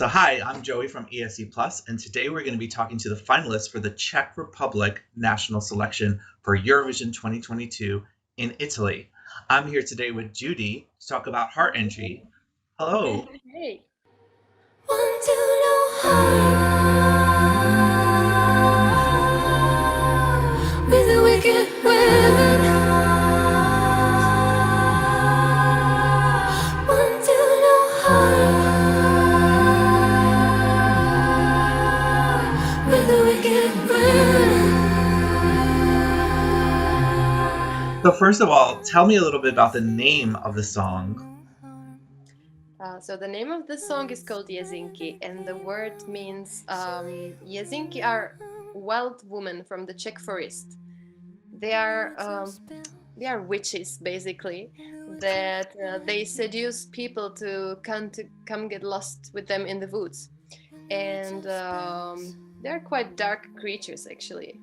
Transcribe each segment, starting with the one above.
So hi, I'm Joey from ESCplus, and today we're going to be talking to the finalists for the Czech Republic national selection for Eurovision 2022 in Italy. I'm here today with Giudi to talk about her entry. Hello. Hey. Want to know how with a wicked women. Want to know how with a wicked women. So first of all, tell me a little bit about the name of the song. So the name of the song is called Jezinky, and the word means Jezinky are wild women from the Czech forest. They are they are witches basically that they seduce people to come get lost with them in the woods, and they're quite dark creatures actually.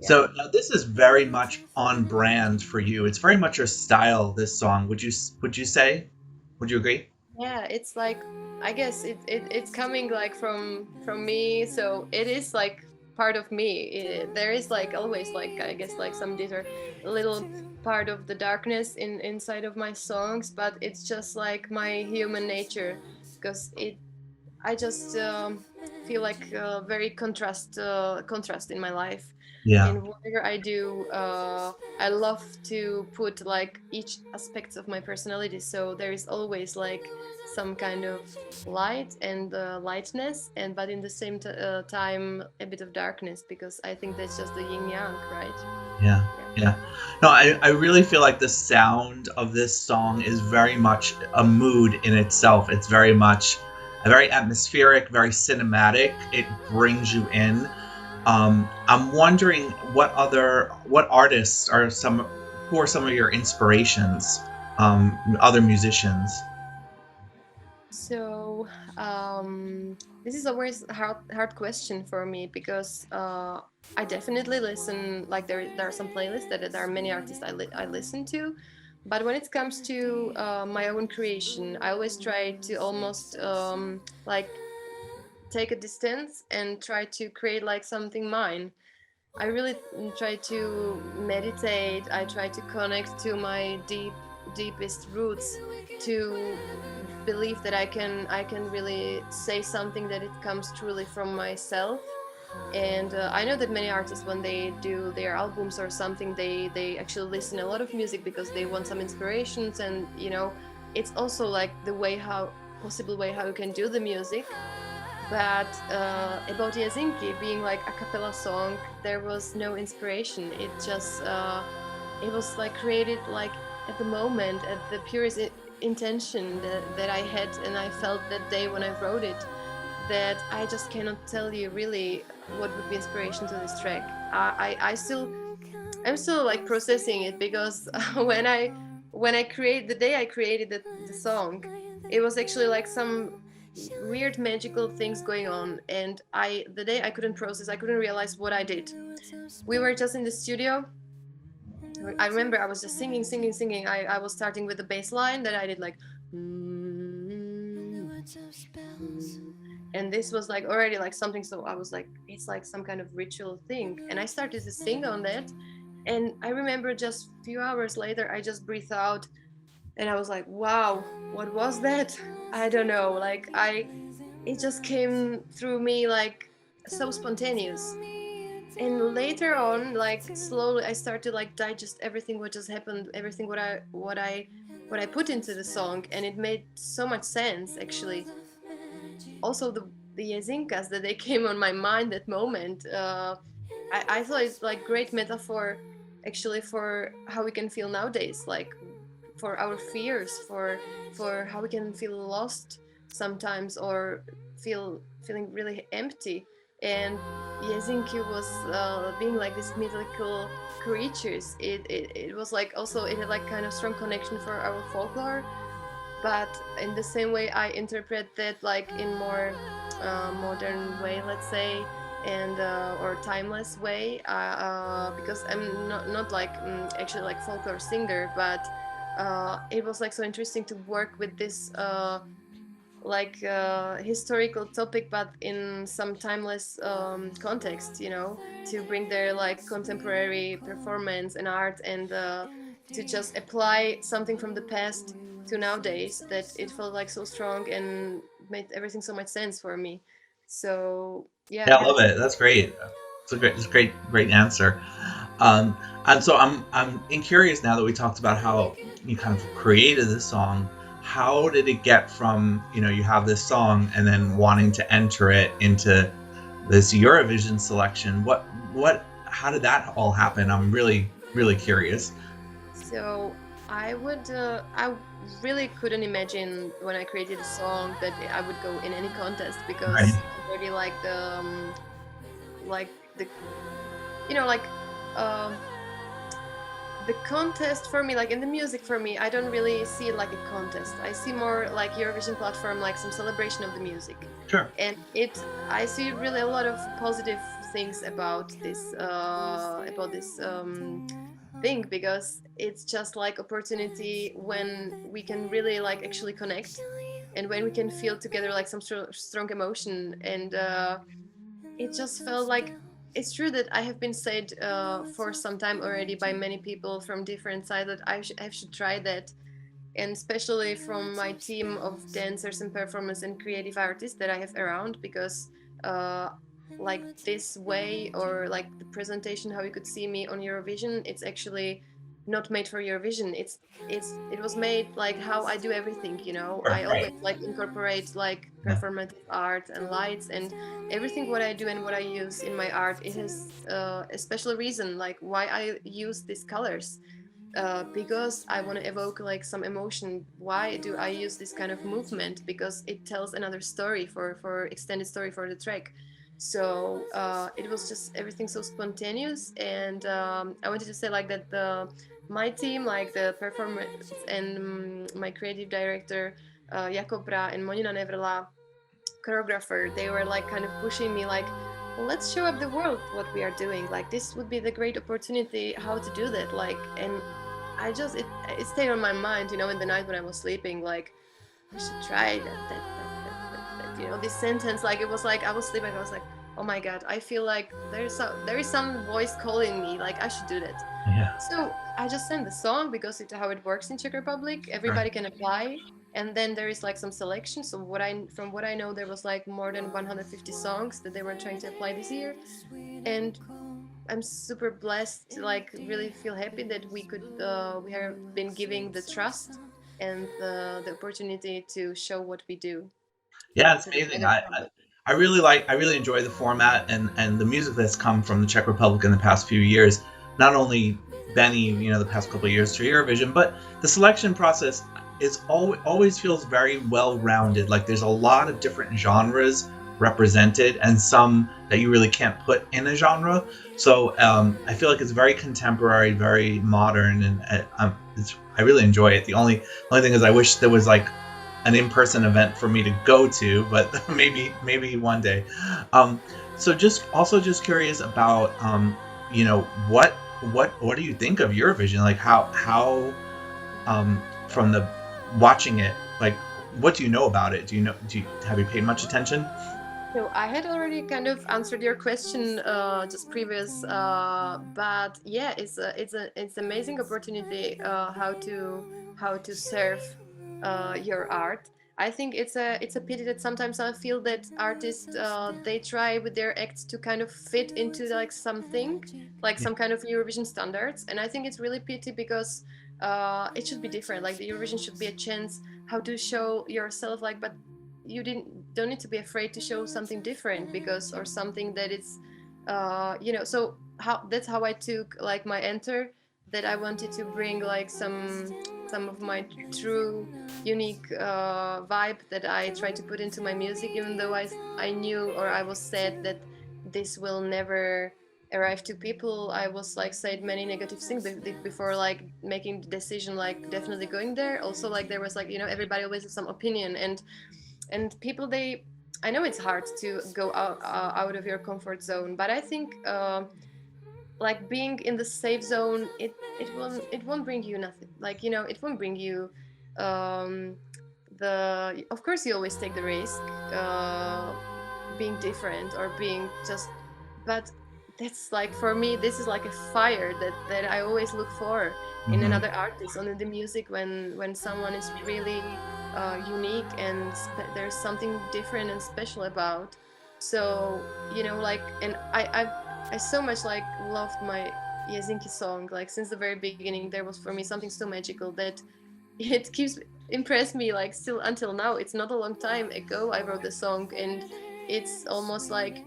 Yeah. So this is very much on brand for you. It's very much your style, this song. Would you say? Would you agree? Yeah, it's like I guess it's coming like from me, so it is like part of me. There is like always like I guess like some little part of the darkness inside of my songs, but it's just like my human nature because it I just feel like very contrast in my life. Yeah. In whatever I do, I love to put like each aspects of my personality. So there is always like some kind of light and lightness, and but in the same time a bit of darkness because I think that's just the yin yang, right? Yeah, Yeah. yeah. No, I really feel like the sound of this song is very much a mood in itself. It's very much very atmospheric, very cinematic. It brings you in. I'm wondering what artists are who are some of your inspirations, other musicians. So this is always a hard question for me because I definitely listen. Like there are some playlists that there are many artists I listen to, but when it comes to my own creation, I always try to almost like take a distance and try to create like something mine. I really try to meditate. I try to connect to my deepest roots to believe that I can really say something that it comes truly from myself. And I know that many artists, when they do their albums or something, they actually listen a lot of music because they want some inspirations, and it's also like the way how possible way how you can do the music. But about Jezinky being like a cappella song, there was no inspiration. It was like created like at the moment, at the purest intention that I had and I felt that day when I wrote it. That I just cannot tell you really what would be inspiration to this track. I'm still like processing it because when I create the day I created the song, it was actually like some weird magical things going on, and the day I couldn't process, I couldn't realize what I did. We were just in the studio. I remember I was just singing. I was starting with the bass line that I did like and this was like already like something, so I was like it's like some kind of ritual thing, and I started to sing on that. And I remember just a few hours later I just breathed out, and I was like, wow, what was that? I don't know, like I it just came through me like so spontaneous. And later on, like slowly I started to like digest everything what just happened, everything what I put into the song, and it made so much sense actually. Also the Jezinkas that they came on my mind that moment, I thought it's like great metaphor actually for how we can feel nowadays, like for our fears, for how we can feel lost sometimes or feeling really empty. And Jezinky was being like this mythical creatures. It was like also it had like kind of strong connection for our folklore, but in the same way I interpret that like in more modern way, let's say, and or timeless way, because I'm not like actually like folklore singer, but it was like so interesting to work with this like historical topic, but in some timeless context, you know, to bring their like contemporary performance and art, and to just apply something from the past to nowadays, that it felt like so strong and made everything so much sense for me. So Yeah, yeah. I love it. That's great. It's a great answer. Um, and so I'm curious now that we talked about how you kind of created this song. How did it get from, you have this song and then wanting to enter it into this Eurovision selection? How did that all happen? I'm really curious. So I really couldn't imagine when I created a song that I would go in any contest, Right. because I already like the, you know, like um the contest for me, like in the music for me, I don't really see it like a contest. I see more like Eurovision platform, like some celebration of the music. Sure. And I see really a lot of positive things about this thing, because it's just like opportunity when we can really like actually connect, and when we can feel together like some strong emotion. And it just felt like, it's true that I have been said for some time already by many people from different sides that I should try that, and especially from my team of dancers and performers and creative artists that I have around, because uh, like this way, or like the presentation how you could see me on Eurovision, it's actually not made for Eurovision. It was made like how I do everything, you know. Sure. I always Right. like incorporate like Yeah. performative art and lights, and everything what I do and what I use in my art, it has a special reason like why I use these colors, because I want to evoke like some emotion. Why do I use this kind of movement? Because it tells another story for extended story for the track. So it was just everything so spontaneous, and I wanted to say like that the my team, like the performance and my creative director Jakobra and Monina Nevrla, choreographer, they were like kind of pushing me like, let's show up the world what we are doing, like this would be the great opportunity how to do that, like. And I just it stayed on my mind, you know, in the night when I was sleeping, like I should try that, you know, this sentence, like it was like I was sleeping, I was like, oh my god, I feel like there is some voice calling me, like I should do that. Yeah. So I just sent the song, because it's how it works in Czech Republic. Sure. Everybody can apply, and then there is like some selection. So from what I know, there was like more than 150 songs that they were trying to apply this year, and I'm super blessed to like really feel happy that we have been giving the trust and the opportunity to show what we do Yeah, it's to the amazing. wider public. I really enjoy the format and the music that's come from the Czech Republic in the past few years. Not only Benny, the past couple of years to Eurovision, but the selection process is always feels very well rounded. Like there's a lot of different genres represented, and some that you really can't put in a genre. So I feel like it's very contemporary, very modern, and I really enjoy it. The only thing is I wish there was like an in-person event for me to go to, but maybe one day. Um, so just curious about you know what do you think of Eurovision? Like how from the watching it, like what do you know about it? Have you paid much attention? So I had already kind of answered your question just previous, but yeah, it's amazing opportunity how to serve your art. I think it's a pity that sometimes I feel that artists they try with their acts to kind of fit into like something, like Yeah, some kind of Eurovision standards, and I think it's really pity, because it should be different. Like the Eurovision should be a chance how to show yourself, like, but you don't need to be afraid to show something different, because or something that it's you know. So how that's how I took like my enter, that I wanted to bring like some of my true unique vibe that I try to put into my music, even though I knew, or I was sad that this will never arrive to people. I was like said many negative things before like making the decision, like definitely going there. Also, like there was like, you know, everybody always has some opinion, and people, they, I know it's hard to go out of your comfort zone, but I think like being in the safe zone, it won't bring you nothing, like, you know, it won't bring you um of course you always take the risk, being different or being just, but that's like, for me, this is like a fire that I always look for in Mhm. another artist, on the music, when someone is really unique, and there's something different and special about. So, like, and I so much like loved my Jezinky song, like since the very beginning. There was for me something so magical that it keeps impressed me, like still until now. It's not a long time ago I wrote the song, and it's almost like,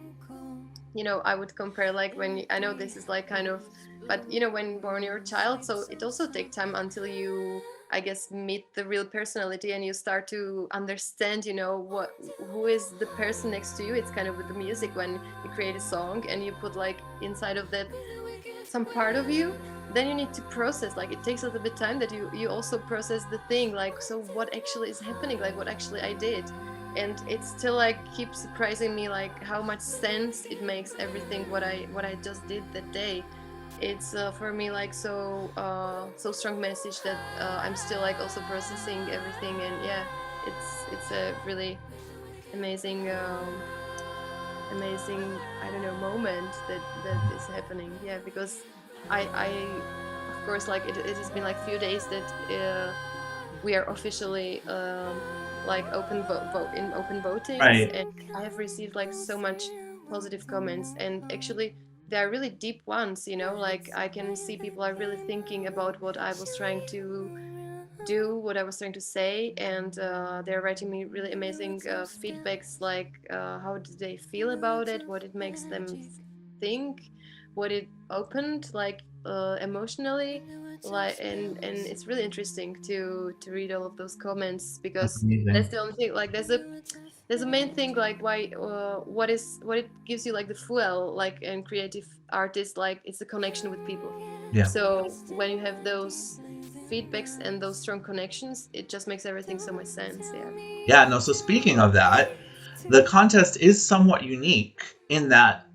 I would compare, like, when I know this is like kind of, but when born your child, so it also takes time until you, I guess, meet the real personality, and you start to understand, who is the person next to you. It's kind of with the music, when you create a song and you put like inside of that some part of you, then you need to process, like it takes a little bit time that you also process the thing, like, so what actually is happening, like what actually I did. And it still like keeps surprising me, like how much sense it makes, everything what I just did that day. It's for me like so strong message that I'm still like also processing everything. And yeah, it's a really amazing amazing, I don't know, moment that is happening. Yeah, because I of course, like it has been like few days that we are officially like open vote in open votings, Right. and I have received like so much positive comments, and actually they are really deep ones. Like I can see people are really thinking about what I was trying to do, what I was trying to say, and they're writing me really amazing feedbacks, like how did they feel about it, what it makes them think, what it opened, like emotionally, like, and it's really interesting to read all of those comments, That's because amazing. that's the only thing, like there's a main thing, like why what it gives you like the fuel, like, and creative artist, like it's the connection with people. Yeah. So when you have those feedbacks and those strong connections, it just makes everything so much sense. Yeah. Yeah, no, so speaking of that, the contest is somewhat unique in that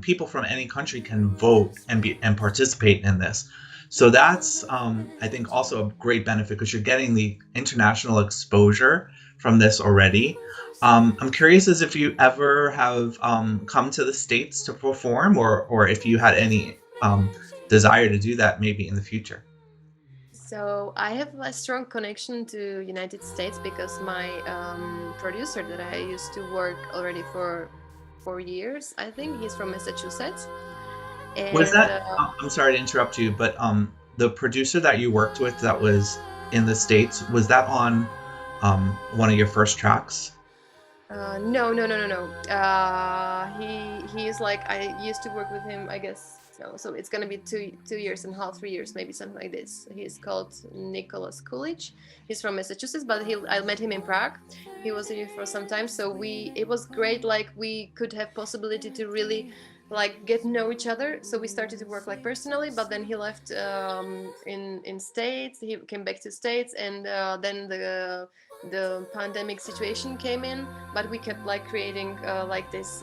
people from any country can vote and participate in this. So that's I think also a great benefit because you're getting the international exposure from this already. I'm curious as if you ever have come to the States to perform, or if you had any desire to do that maybe in the future. So I have a strong connection to United States, because my producer that I used to work already for 4 years, I think he's from Massachusetts. Was And that? I'm sorry to interrupt you, but the producer that you worked with that was in the States, was that on one of your first tracks? no, no, no, no, no. He is like, I used to work with him, I guess. So it's gonna be 2 years and a half, 3 years, maybe something like this. He's called Nicholas Coolidge. He's from Massachusetts, but I met him in Prague. He was here for some time, so it was great. Like we could have possibility to really like get to know each other. So we started to work like personally, but then he left in States. He came back to States, and then the pandemic situation came in, but we kept like creating like this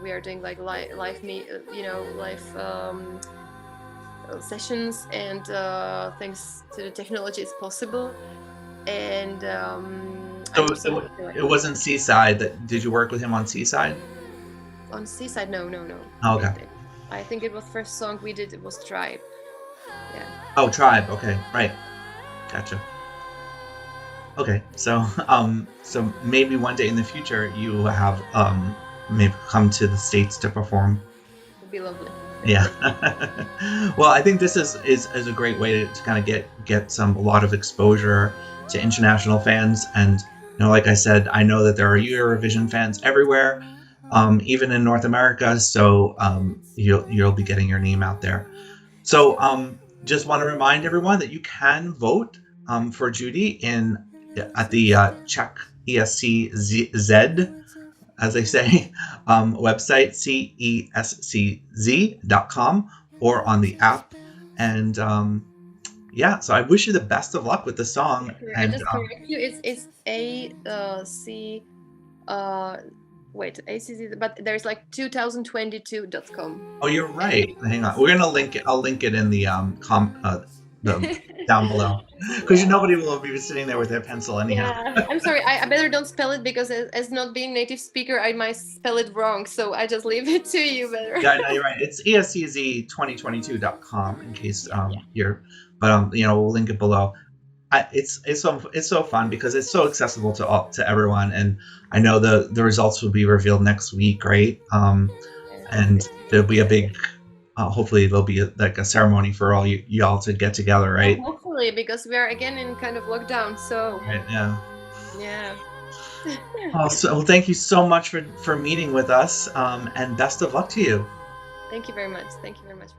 we are doing like live me live sessions, and thanks to the technology it's possible. And So I'm so happy, like, it wasn't Seaside. That did you work with him on Seaside? on Seaside, no, no, no. Oh, okay. I think it was first song we did, it was Tribe. Yeah. Oh, Tribe. Okay, right. Gotcha. Okay, so so maybe one day in the future you have maybe come to the States to perform. It'd be lovely. Yeah. Well, I think this is a great way to kind of get a lot of exposure to international fans, and like I said, I know that there are Eurovision fans everywhere, even in North America. So you'll be getting your name out there. So just want to remind everyone that you can vote for Giudi at the Czech ESCZ, as they say, website, cescz.com, or on the app. And yeah, so I wish you the best of luck with the song. I And just correct you. It's C wait, ACZ, but there's like 2022.com. oh, you're right. Hang on, we're gonna link it. I'll link it in the down below, because nobody will be sitting there with their pencil anyhow. Yeah, I'm sorry. I better don't spell it because as not being native speaker, I might spell it wrong. So I just leave it to you better. Yeah, no, you're right. It's ESCZ2022.com in case you're, but we'll link it below. It's so fun because it's so accessible to everyone, and I know the results will be revealed next week, right? And there'll be a big, hopefully there'll be a ceremony for all y'all to get together, right? Well, hopefully, because we are again in kind of lockdown. So Right, yeah. yeah. Well, thank you so much for meeting with us, and best of luck to you. Thank you very much. Thank you very much.